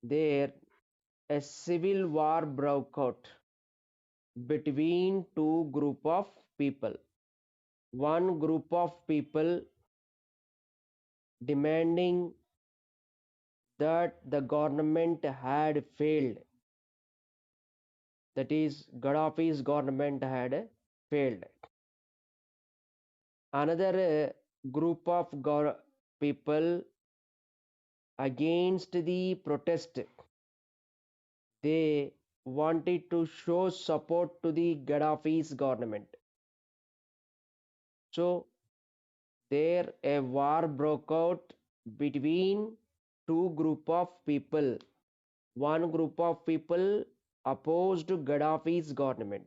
there a civil war broke out between two group of people. One group of people demanding that the government had failed, that is, Gaddafi's government had failed. Another group of people against the protest, they wanted to show support to the Gaddafi's government. So there a war broke out between two group of people. One group of people opposed to Gaddafi's government.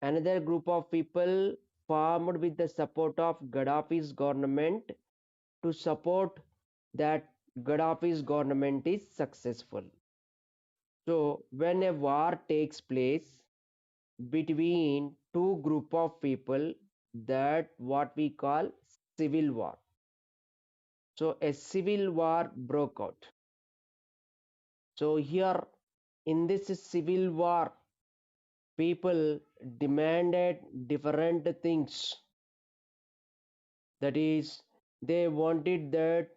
Another group of people formed with the support of Gaddafi's government to support that Gaddafi's government is successful. So when a war takes place between two group of people, that what we call civil war. So a civil war broke out. So here in this civil war, people demanded different things. That is, they wanted that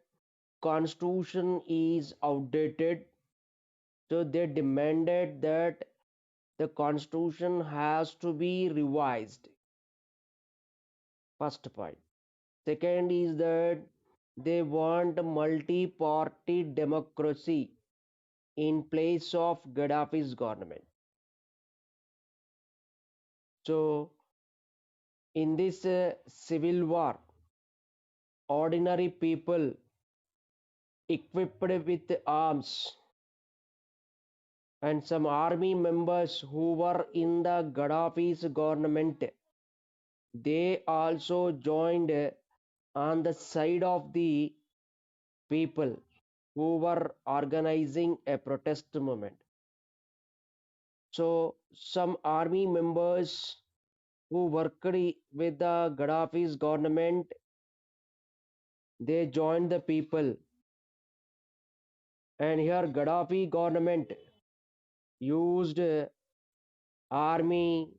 constitution is outdated, so they demanded that the constitution has to be revised. First point. Second is that they want multi-party democracy in place of Gaddafi's government. So in this civil war, ordinary people equipped with arms and some army members who were in the Gaddafi's government, they also joined on the side of the people who were organizing a protest movement. So some army members who worked with the Gaddafi's government, they joined the people, and here Gaddafi government used army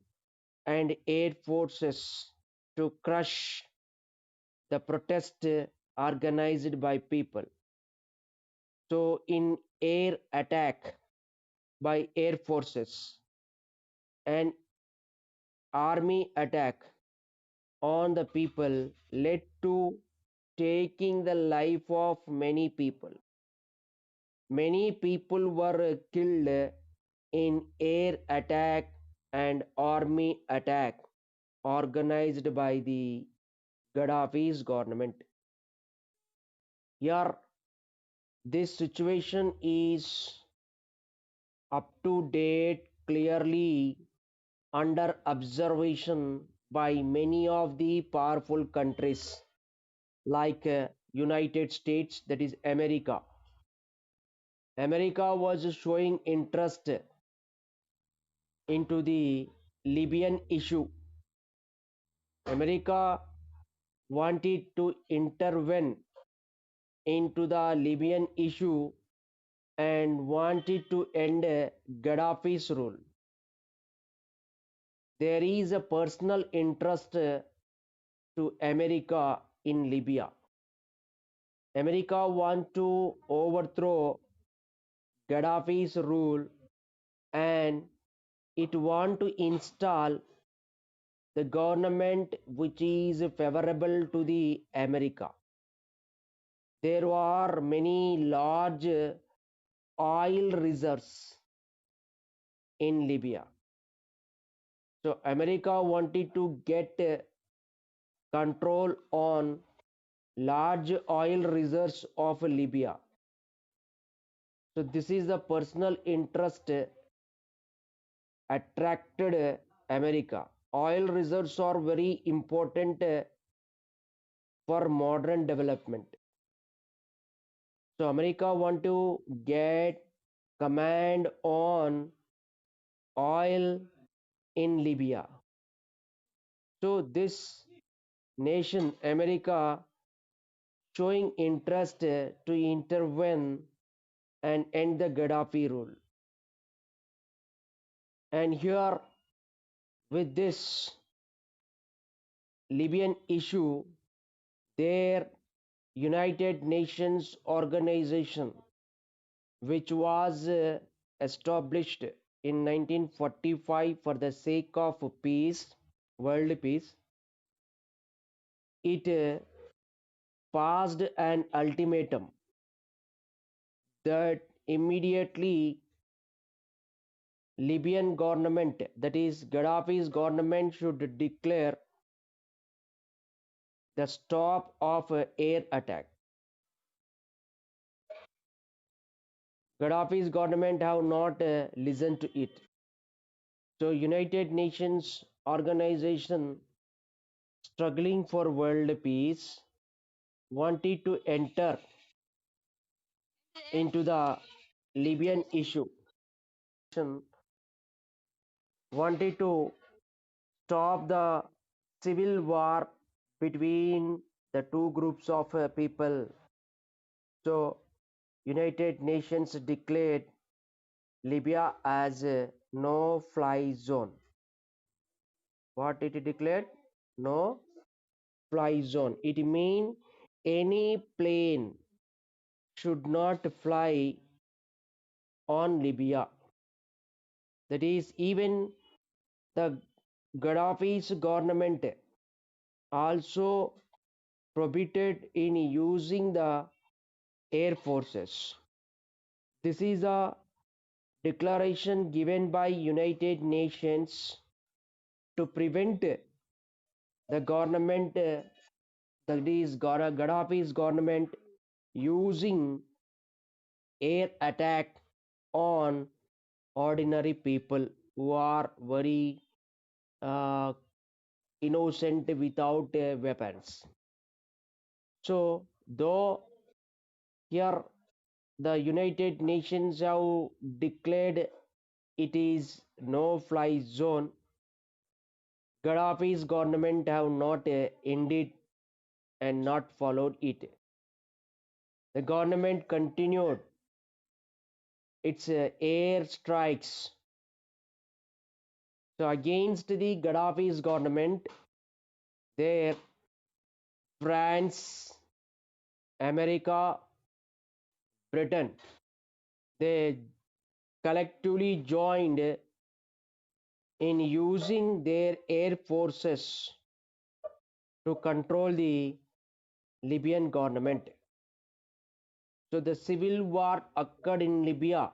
and air forces to crush the protest organized by people. So in air attack by air forces and army attack on the people led to taking the life of many people. Many people were killed in air attack and army attack organized by the Gaddafi's government. Here, this situation is up to date, clearly under observation by many of the powerful countries like United States, that is America. America was showing interest into the Libyan issue. America wanted to intervene into the Libyan issue and wanted to end Gaddafi's rule. There is a personal interest to America in Libya. America wants to overthrow Gaddafi's rule and it wants to install the government which is favorable to the America. There are many large oil reserves in Libya. So America wanted to get control on large oil reserves of Libya. So this is the personal interest attracted America. Oil reserves are very important for modern development. So America want to get command on oil in Libya. So this nation, America, showing interest to intervene and end the Gaddafi rule. And here, with this Libyan issue, their United Nations organization, which was established in 1945 for the sake of peace, world peace, it passed an ultimatum that immediately Libyan government, that is Gaddafi's government, should declare the stop of air attack. Gaddafi's government have not listened to it. So United Nations organization struggling for world peace wanted to enter into the Libyan issue, wanted to stop the civil war between the two groups of people. So United Nations declared Libya as a no-fly zone. What it declared? No-fly zone. It means any plane should not fly on Libya. That is, even the Gaddafi's government also prohibited in using the air forces. This is a declaration given by United Nations to prevent the government, that is Gaddafi's government, using air attack on ordinary people who are very uh, innocent without weapons. So, though here the United Nations have declared it is no fly zone, Gaddafi's government have not ended and not followed it. The government continued its air strikes. So against the Gaddafi's government, there France, America, Britain, they collectively joined in using their air forces to control the Libyan government. So the civil war occurred in Libya,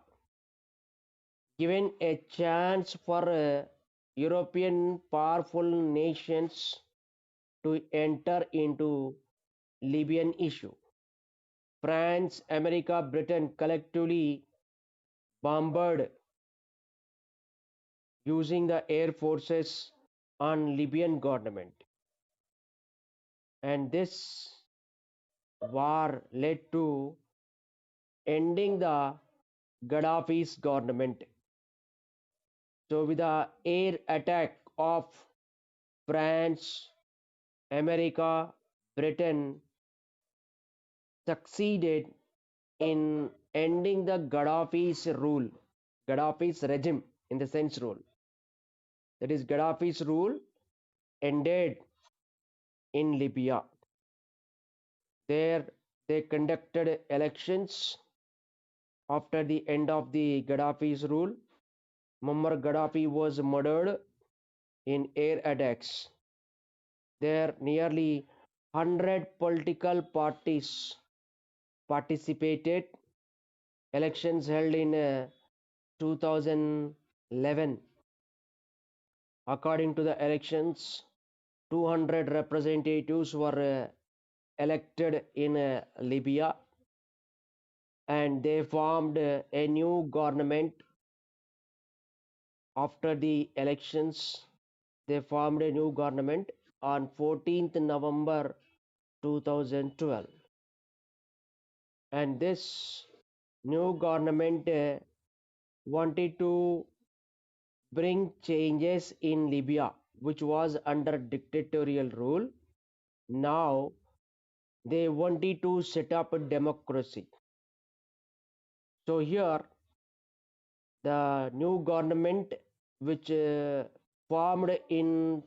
given a chance for European powerful nations to enter into Libyan issue. France, America, Britain collectively bombarded using the air forces on Libyan government. And this war led to ending the Gaddafi's government. So with the air attack of France, America, Britain succeeded in ending the Gaddafi's rule, Gaddafi's regime in the sense rule. That is, Gaddafi's rule ended in Libya. There they conducted elections after the end of the Gaddafi's rule. Muammar Gaddafi was murdered in air attacks. There nearly 100 political parties participated. Elections held in 2011. According to the elections, 200 representatives were elected in Libya, and they formed a new government. After the elections, they formed a new government on 14th November 2012. And this new government wanted to bring changes in Libya, which was under dictatorial rule. Now they wanted to set up a democracy. So here the new government which formed in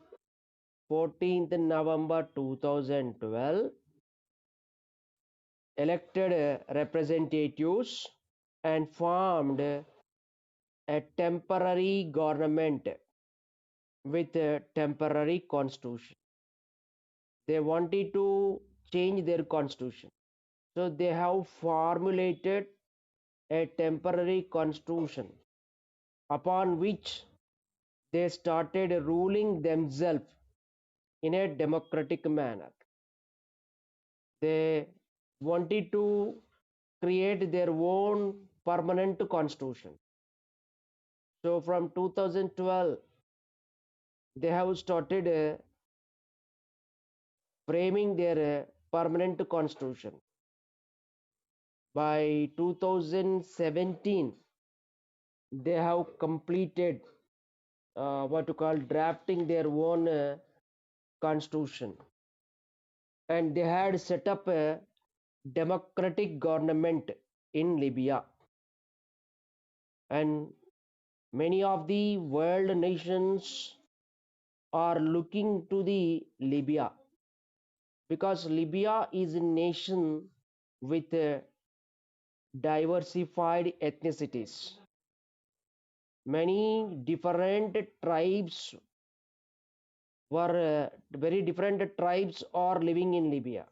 14th November 2012 elected representatives and formed a temporary government with a temporary constitution. They wanted to change their constitution. So they have formulated a temporary constitution upon which they started ruling themselves in a democratic manner. They wanted to create their own permanent constitution. So from 2012, they have started framing their permanent constitution. By 2017, they have completed what to call drafting their own constitution, and they had set up a democratic government in Libya. And many of the world nations are looking to the Libya because Libya is a nation with diversified ethnicities. Many different tribes were very different tribes are living in Libya.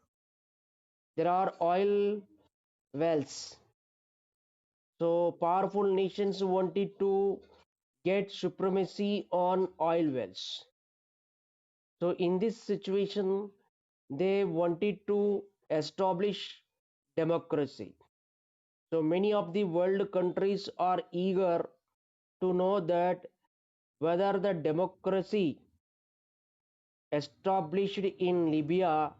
There are oil wells. So powerful nations wanted to get supremacy on oil wells. So in this situation, they wanted to establish democracy. So many of the world countries are eager to know that whether the democracy established in Libya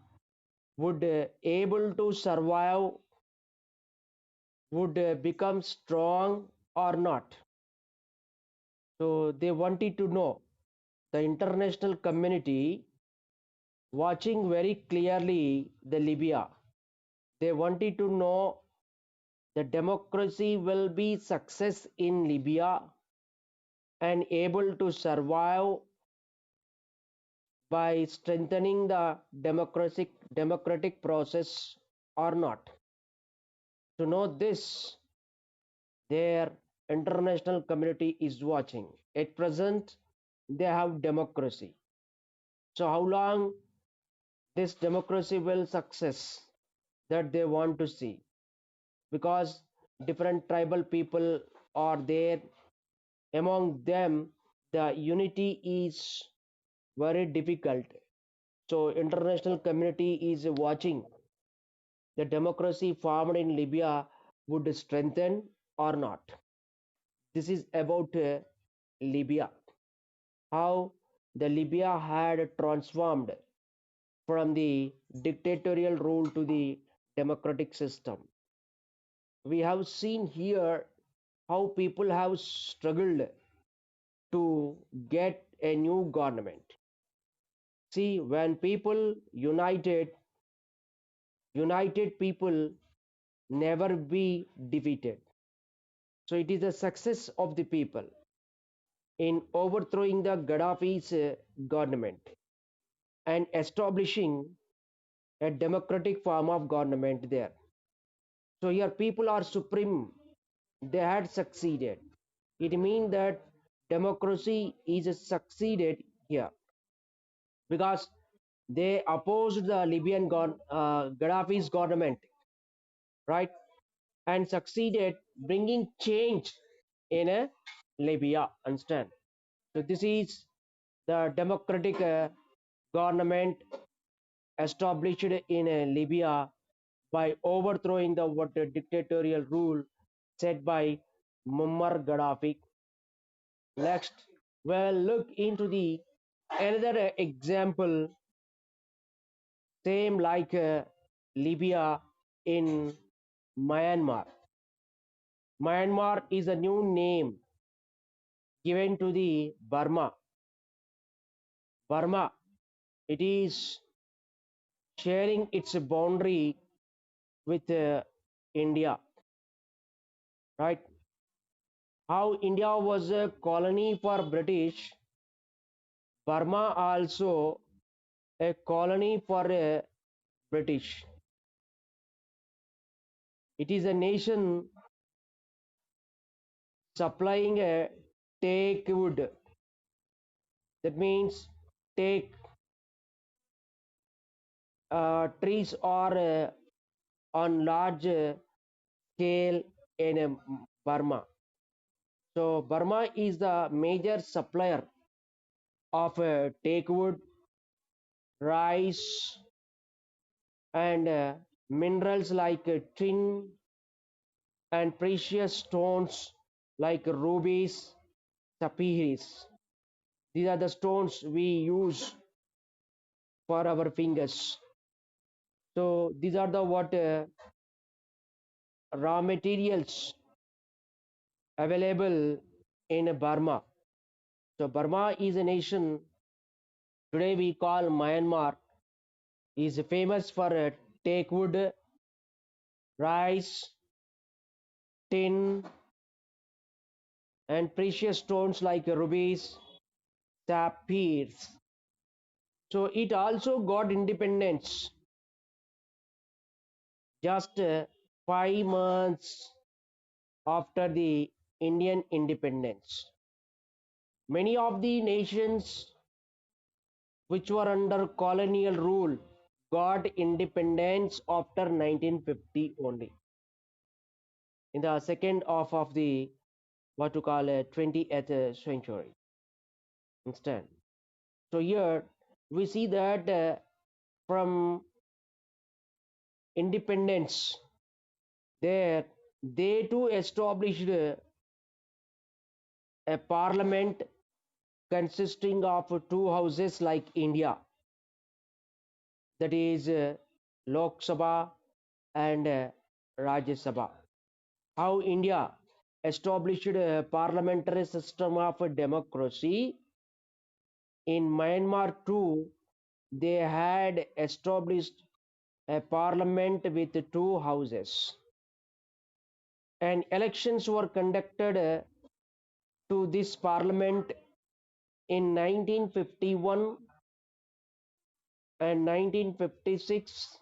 would able to survive, would become strong or not. So they wanted to know, the international community watching very clearly the Libya. They wanted to know the democracy will be success in Libya and able to survive by strengthening the democratic process or not. To know this, their international community is watching. At present, they have democracy. So how long this democracy will success, that they want to see, because different tribal people are there. Among them, the unity is very difficult. So international community is watching the democracy formed in Libya would strengthen or not. This is about Libya, how the Libya had transformed from the dictatorial rule to the democratic system. We have seen here how people have struggled to get a new government. See, when people united people never be defeated. So it is the success of the people in overthrowing the Gaddafi's government and establishing a democratic form of government there. So here people are supreme. They had succeeded. It means that democracy is succeeded here because they opposed the Libyan Gaddafi's government, right? And succeeded bringing change in a Libya. Understand? So this is the democratic government established in Libya by overthrowing the what dictatorial rule set by Muammar Gaddafi. Next, we'll look into the another example, same like Libya in Myanmar. Myanmar is a new name given to the Burma. Burma, it is sharing its boundary with India. right? How India was a colony for British, Burma also a colony for British. It is a nation supplying a take wood. That means take trees or on large scale in Burma. So Burma is the major supplier of take wood, rice, and minerals like tin and precious stones like rubies, sapphires. These are the stones we use for our fingers. So these are the what raw materials available in Burma. So Burma is a nation today we call Myanmar is famous for teak wood, rice, tin, and precious stones like rubies, sapphires. So it also got independence just 5 months after the Indian independence. Many of the nations which were under colonial rule got independence after 1950 only, in the second half of the what to call a 20th century. Understand? So here we see that from independence, there they too established a parliament consisting of two houses like India, that is Lok Sabha and Rajya Sabha. How India established a parliamentary system of democracy, in Myanmar too, they had established a parliament with two houses, and elections were conducted to this parliament in 1951 and 1956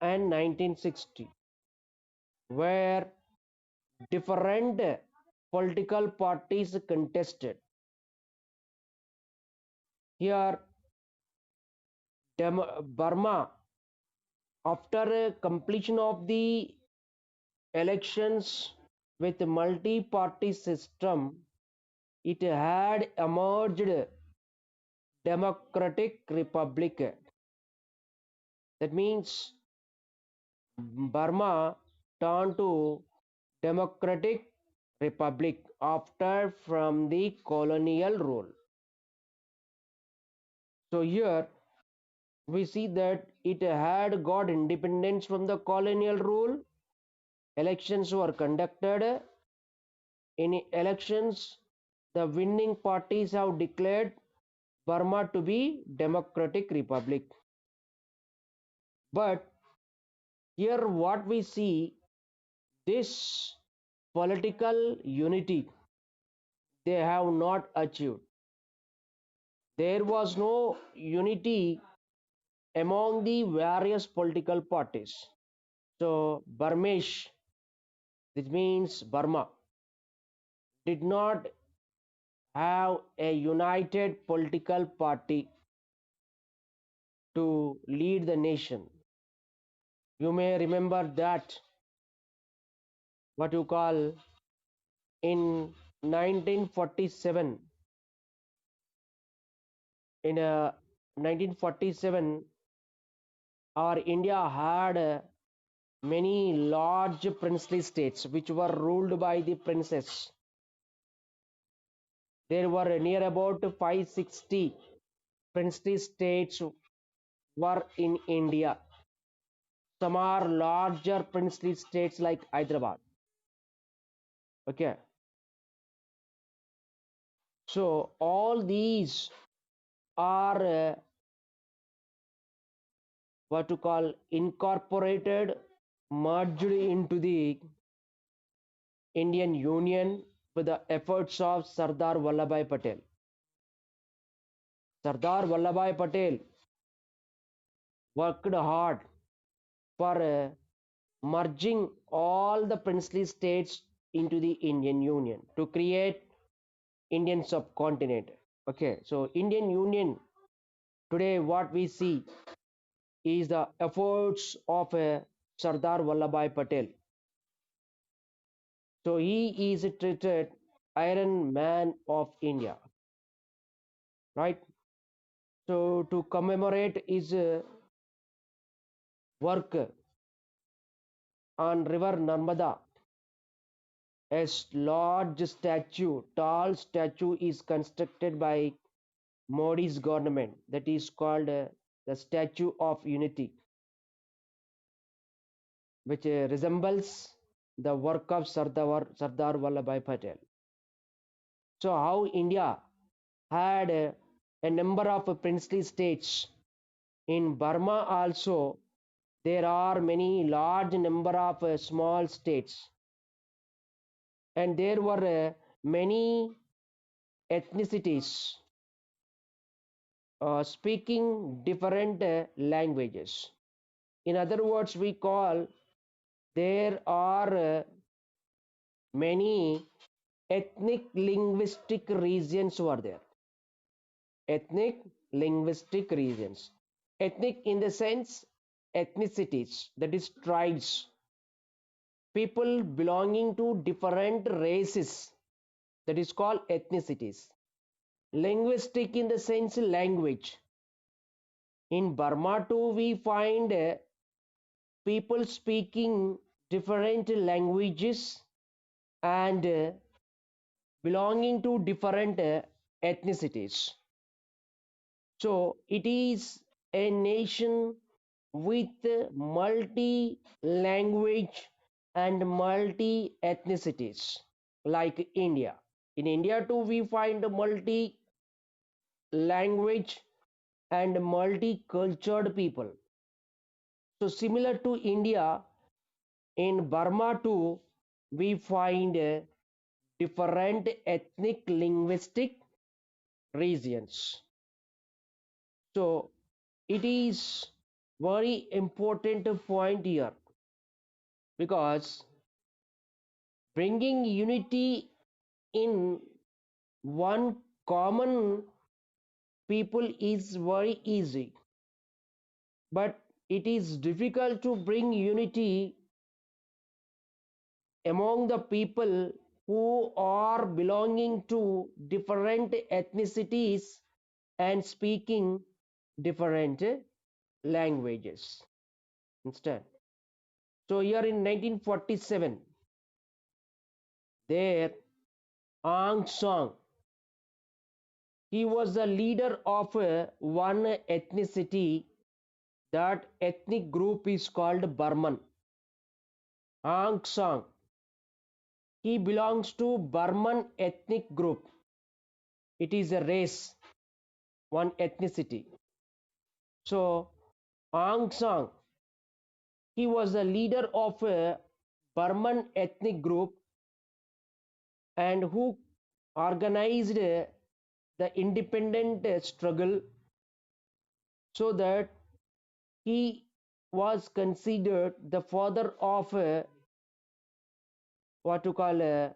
and 1960, where different political parties contested. Here, Burma, after completion of the elections with multi-party system, it had emerged democratic republic. That means Burma turned to democratic republic after from the colonial rule. So here we see that it had got independence from the colonial rule. Elections were conducted. In elections, the winning parties have declared Burma to be democratic republic. But here what we see, this political unity they have not achieved. There was no unity among the various political parties. So Burmesh, which means Burma, did not have a united political party to lead the nation. You may remember that what you call in 1947, in 1947 our India had many large princely states which were ruled by the princes. There were near about 560 princely states were in India. Some are larger princely states like Hyderabad. Okay, so all these are what to call incorporated, merged into the Indian Union with the efforts of Sardar Vallabhbhai Patel. Sardar Vallabhbhai Patel worked hard for merging all the princely states into the Indian Union to create Indian subcontinent. Okay, so Indian Union today what we see is the efforts of Sardar Vallabhbhai Patel. So he is treated Iron Man of India, right? So to commemorate his work on River Narmada, a large statue, tall statue is constructed by Modi's government that is called the Statue of Unity, which resembles the work of Sardar Vallabhbhai Patel. So how India had a number of princely states. In Burma also there are many large number of small states, and there were many ethnicities speaking different languages. In other words, we call there are many ethnic linguistic regions were there. Ethnic linguistic regions. Ethnic in the sense ethnicities, that is tribes, people belonging to different races, that is called ethnicities. Linguistic in the sense language. In Burma too we find people speaking different languages and belonging to different ethnicities. So it is a nation with multi language and multi ethnicities like India. In India too we find multi language and multicultural people. So similar to India, in Burma too we find different ethnic linguistic regions. So it is very important point here, because bringing unity in one common people is very easy, but it is difficult to bring unity among the people who are belonging to different ethnicities and speaking different languages. Understand? So here in 1947, there Aung San, he was the leader of one ethnicity. That ethnic group is called Burman. Aung San, he belongs to Burman ethnic group. It is a race, one ethnicity. So Aung San, he was the leader of a Burman ethnic group, and who organized the independent struggle, so that he was considered the father of what to call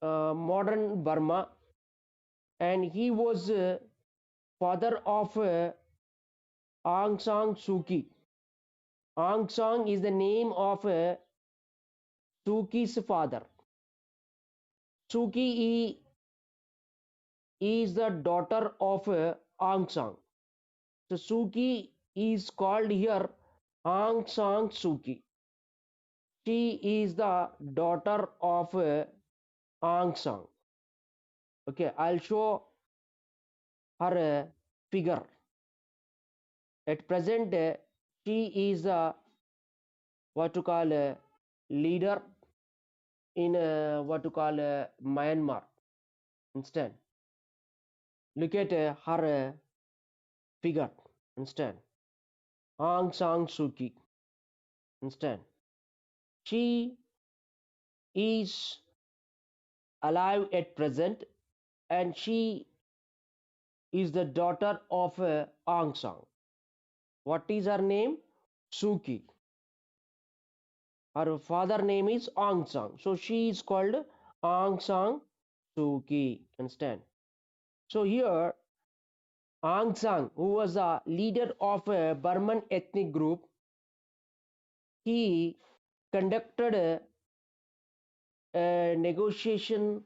modern Burma, and he was father of Aung San Suu Kyi. Aung San is the name of Suu Kyi's father. Suu Kyi is the daughter of Aung San. So Suu Kyi is called here Aung San Suu Kyi. She is the daughter of Aung San. Okay, I'll show her figure. At present, she is what to call leader in what to call Myanmar. Understand? Look at her figure. Understand? Aung San Suu Kyi. Understand? She is alive at present, and she is the daughter of Aung San. What is her name? Suki. Her father name is Aung San. So she is called Aung San Suki. Understand? So here Aung San, who was a leader of a Burman ethnic group, he conducted a negotiation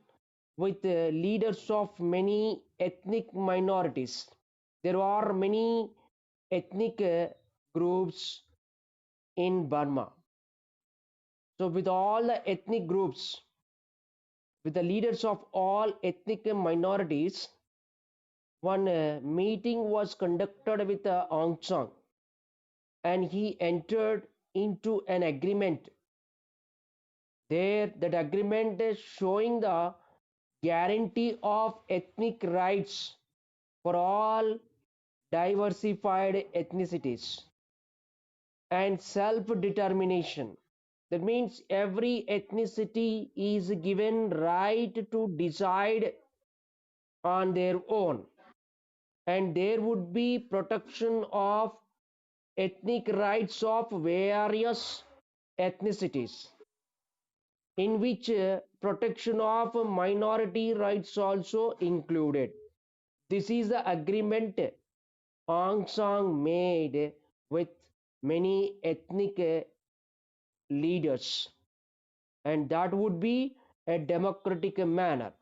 with the leaders of many ethnic minorities. There are many ethnic groups in Burma. So, with all the ethnic groups, with the leaders of all ethnic minorities, one meeting was conducted with Aung San, and he entered into an agreement. There, that agreement is showing the guarantee of ethnic rights for all diversified ethnicities and self determination. That means every ethnicity is given right to decide on their own, and there would be protection of ethnic rights of various ethnicities, in which protection of minority rights also included. This is the agreement Aung San made with many ethnic leaders, and that would be a democratic manner.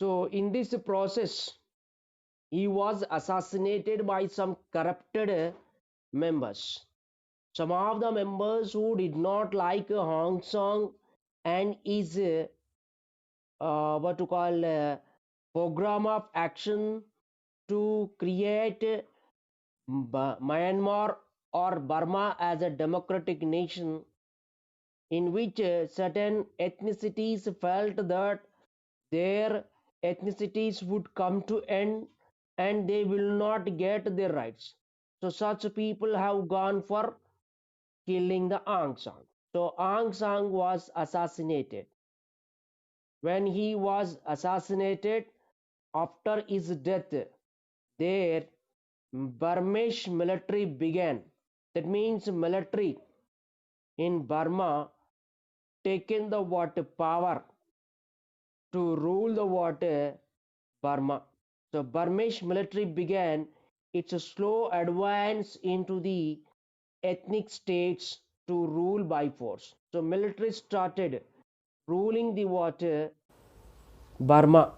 So, in this process, he was assassinated by some corrupted members. Some of the members who did not like Hong Song and his what to call program of action to create Myanmar or Burma as a democratic nation, in which certain ethnicities felt that their ethnicities would come to end and they will not get their rights. So such people have gone for killing the Aung San. So Aung San was assassinated. When he was assassinated, after his death, their Burmese military began. That means military in Burma taken the water power to rule the water Burma. So Burmese military began its slow advance into the ethnic states to rule by force. So military started ruling the water Burma.